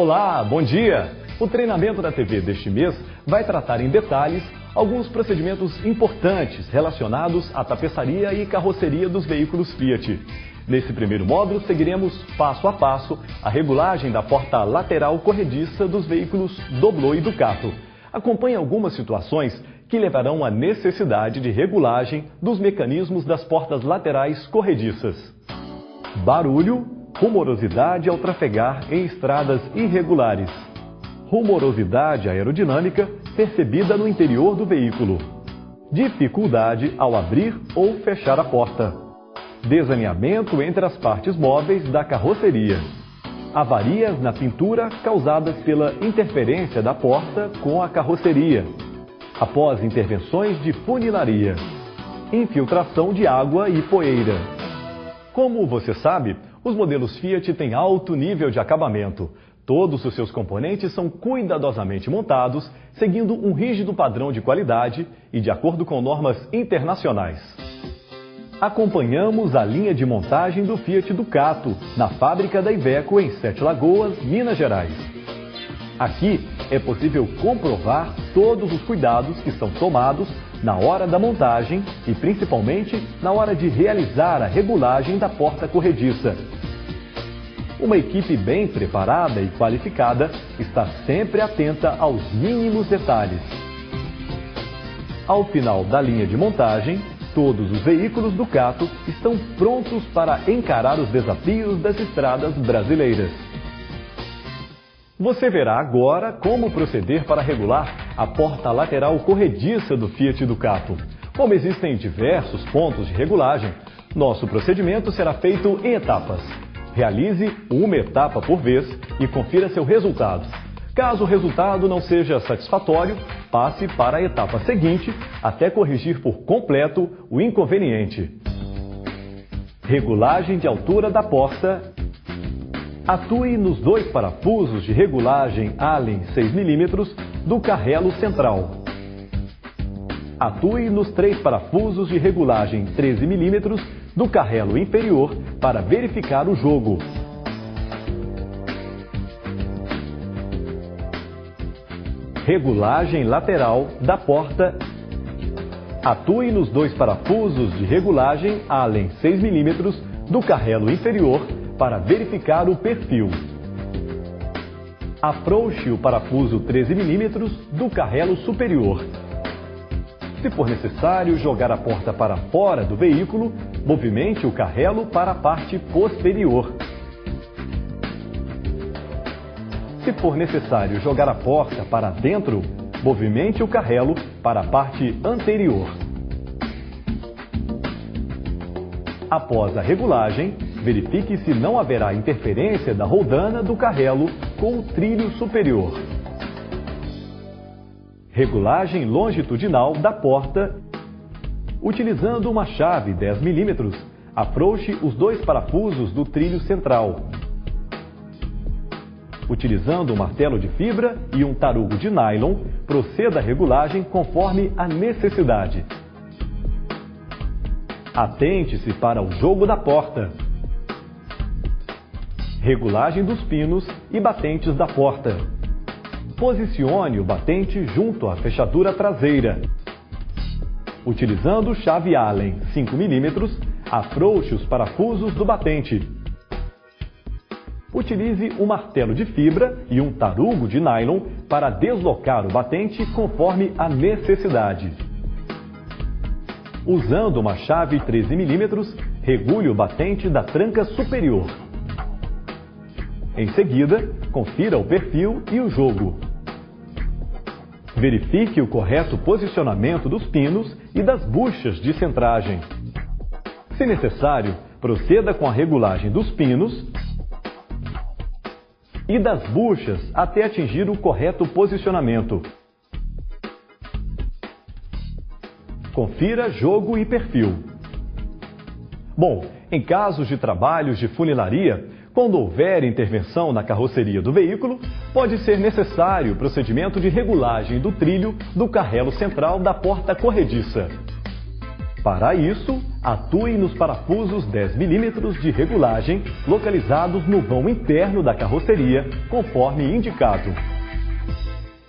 Olá, bom dia! O treinamento da TV deste mês vai tratar em detalhes alguns procedimentos importantes relacionados à tapeçaria e carroceria dos veículos Fiat. Nesse primeiro módulo, seguiremos passo a passo a regulagem da porta lateral corrediça dos veículos Doblò e Ducato. Acompanhe algumas situações que levarão à necessidade de regulagem dos mecanismos das portas laterais corrediças. Barulho, rumorosidade ao trafegar em estradas irregulares. Rumorosidade aerodinâmica percebida no interior do veículo. Dificuldade ao abrir ou fechar a porta. Desalinhamento entre as partes móveis da carroceria. Avarias na pintura causadas pela interferência da porta com a carroceria. Após intervenções de funilaria. Infiltração de água e poeira. Como você sabe, os modelos Fiat têm alto nível de acabamento. Todos os seus componentes são cuidadosamente montados, seguindo um rígido padrão de qualidade e de acordo com normas internacionais. Acompanhamos a linha de montagem do Fiat Ducato, na fábrica da Iveco, em Sete Lagoas, Minas Gerais. Aqui é possível comprovar todos os cuidados que são tomados na hora da montagem e principalmente na hora de realizar a regulagem da porta corrediça. Uma equipe bem preparada e qualificada está sempre atenta aos mínimos detalhes. Ao final da linha de montagem, todos os veículos Ducato estão prontos para encarar os desafios das estradas brasileiras. Você verá agora como proceder para regular a porta lateral corrediça do Fiat Ducato. Como existem diversos pontos de regulagem, nosso procedimento será feito em etapas. Realize uma etapa por vez e confira seu resultado. Caso o resultado não seja satisfatório, passe para a etapa seguinte até corrigir por completo o inconveniente. Regulagem de altura da porta. Atue nos dois parafusos de regulagem Allen 6 mm do carrelo central. Atue nos 3 parafusos de regulagem 13 mm do carrelo inferior para verificar o jogo. Regulagem lateral da porta. Atue nos 2 parafusos de regulagem Allen 6 mm do carrelo inferior para verificar o perfil. Afrouxe o parafuso 13 mm do carrelo superior. Se for necessário jogar a porta para fora do veículo, movimente o carrelo para a parte posterior. Se for necessário jogar a porta para dentro, movimente o carrelo para a parte anterior. Após a regulagem, verifique se não haverá interferência da roldana do carrelo com o trilho superior. Regulagem longitudinal da porta. Utilizando uma chave 10 mm, afrouxe os 2 parafusos do trilho central. Utilizando um martelo de fibra e um tarugo de nylon, proceda a regulagem conforme a necessidade. Atente-se para o jogo da porta. Regulagem dos pinos e batentes da porta. Posicione o batente junto à fechadura traseira. Utilizando chave Allen 5 mm, afrouxe os parafusos do batente. Utilize um martelo de fibra e um tarugo de nylon para deslocar o batente conforme a necessidade. Usando uma chave 13 mm, regule o batente da tranca superior. Em seguida, confira o perfil e o jogo. Verifique o correto posicionamento dos pinos e das buchas de centragem. Se necessário, proceda com a regulagem dos pinos e das buchas até atingir o correto posicionamento. Confira jogo e perfil. Bom, em casos de trabalhos de funilaria, quando houver intervenção na carroceria do veículo, pode ser necessário o procedimento de regulagem do trilho do carrelo central da porta corrediça. Para isso, atue nos parafusos 10 mm de regulagem localizados no vão interno da carroceria, conforme indicado.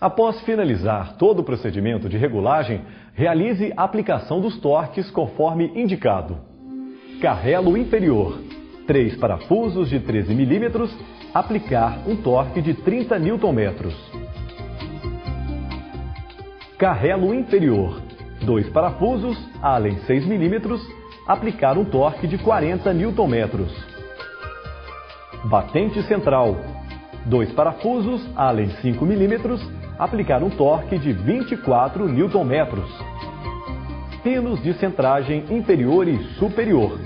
Após finalizar todo o procedimento de regulagem, realize a aplicação dos torques conforme indicado. Carrelo inferior, 3 parafusos de 13 mm, aplicar um torque de 30 Nm. Carrelo inferior, 2 parafusos, além 6 mm, aplicar um torque de 40 Nm. Batente central, 2 parafusos, além 5 mm, aplicar um torque de 24 Nm. Pinos de centragem inferior e superior,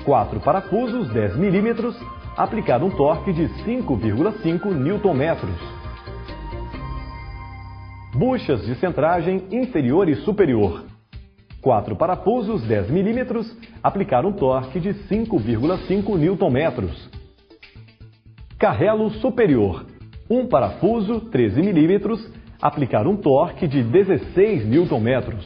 4 parafusos, 10 mm, aplicar um torque de 5,5 Nm. Buchas de centragem inferior e superior, 4 parafusos, 10 mm, aplicar um torque de 5,5 Nm. Carrelo superior, 1 parafuso, 13 mm, aplicar um torque de 16 Nm.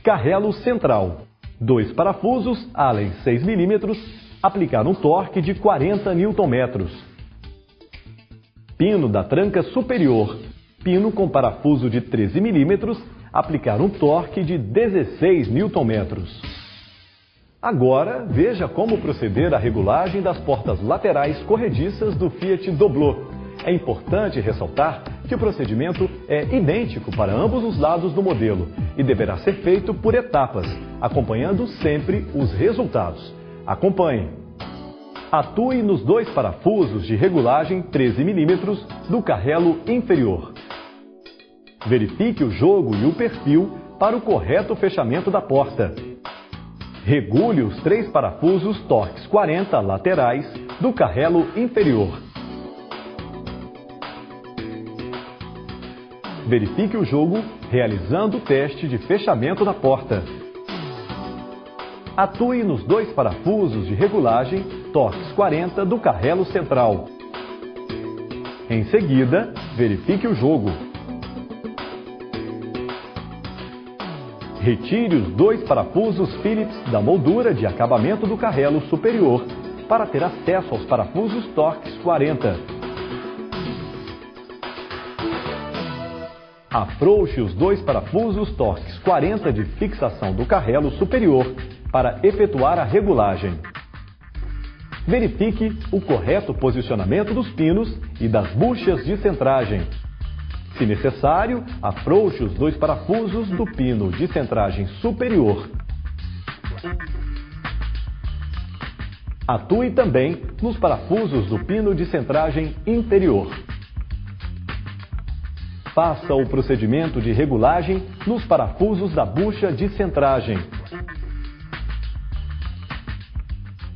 Carrelo central, 2 parafusos, além 6 mm, aplicar um torque de 40 Nm. Pino da tranca superior, pino com parafuso de 13 mm, aplicar um torque de 16 Nm. Agora, veja como proceder à regulagem das portas laterais corrediças do Fiat Doblò. É importante ressaltar que o procedimento é idêntico para ambos os lados do modelo e deverá ser feito por etapas, acompanhando sempre os resultados. Acompanhe. Atue nos 2 parafusos de regulagem 13 mm do carrelo inferior. Verifique o jogo e o perfil para o correto fechamento da porta. Regule os 3 parafusos torques 40 laterais do carrelo inferior. Verifique o jogo realizando o teste de fechamento da porta. Atue nos 2 parafusos de regulagem torques 40 do carrelo central. Em seguida, verifique o jogo. Retire os 2 parafusos Phillips da moldura de acabamento do carrelo superior para ter acesso aos parafusos torques 40. Afrouxe os 2 parafusos torques 40 de fixação do carrelo superior para efetuar a regulagem. Verifique o correto posicionamento dos pinos e das buchas de centragem. Se necessário, afrouxe os 2 parafusos do pino de centragem superior. Atue também nos parafusos do pino de centragem inferior. Faça o procedimento de regulagem nos parafusos da bucha de centragem.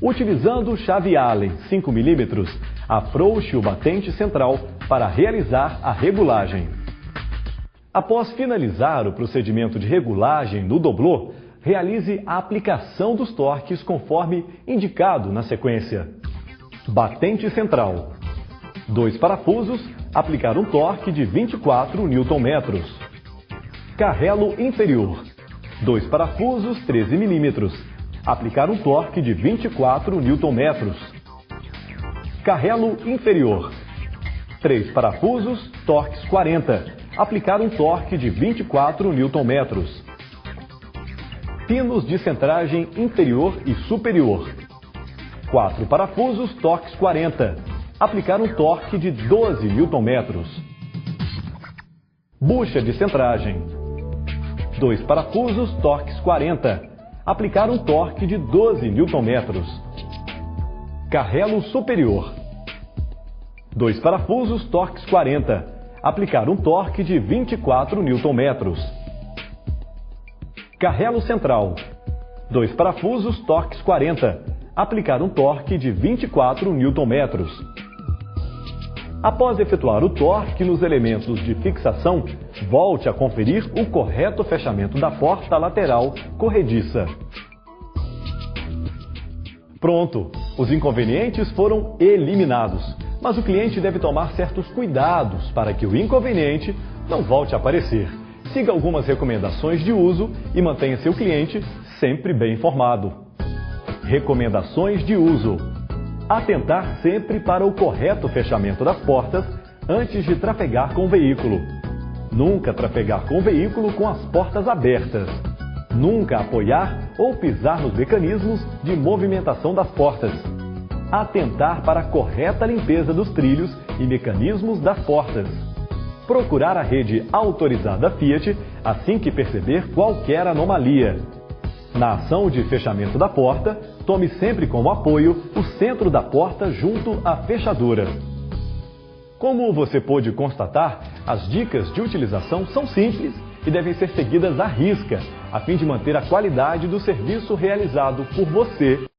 Utilizando chave Allen 5 mm, afrouxe o batente central para realizar a regulagem. Após finalizar o procedimento de regulagem no Doblò, realize a aplicação dos torques conforme indicado na sequência. Batente central. 2 parafusos, aplicar um torque de 24 Nm. Carrelo inferior. 2 parafusos, 13 mm. Aplicar um torque de 24 Nm. Carrelo inferior. 3 parafusos, torques 40. Aplicar um torque de 24 Nm. Pinos de centragem inferior e superior. 4 parafusos, torques 40. Aplicar um torque de 12 Nm. Bucha de centragem. 2 parafusos, torques 40. Aplicar um torque de 12 Nm. Carrelo superior. 2 parafusos, torques 40. Aplicar um torque de 24 Nm. Carrelo central. 2 parafusos, torques 40. Aplicar um torque de 24 Nm. Após efetuar o torque nos elementos de fixação, volte a conferir o correto fechamento da porta lateral corrediça. Pronto! Os inconvenientes foram eliminados, mas o cliente deve tomar certos cuidados para que o inconveniente não volte a aparecer. siga algumas recomendações de uso e mantenha seu cliente sempre bem informado. Recomendações de uso: atentar sempre para o correto fechamento das portas antes de trafegar com o veículo. Nunca trafegar com o veículo com as portas abertas. Nunca apoiar ou pisar nos mecanismos de movimentação das portas. Atentar para a correta limpeza dos trilhos e mecanismos das portas. Procurar a rede autorizada Fiat assim que perceber qualquer anomalia. Na ação de fechamento da porta, tome sempre como apoio o centro da porta junto à fechadura. Como você pôde constatar, as dicas de utilização são simples e devem ser seguidas à risca, a fim de manter a qualidade do serviço realizado por você.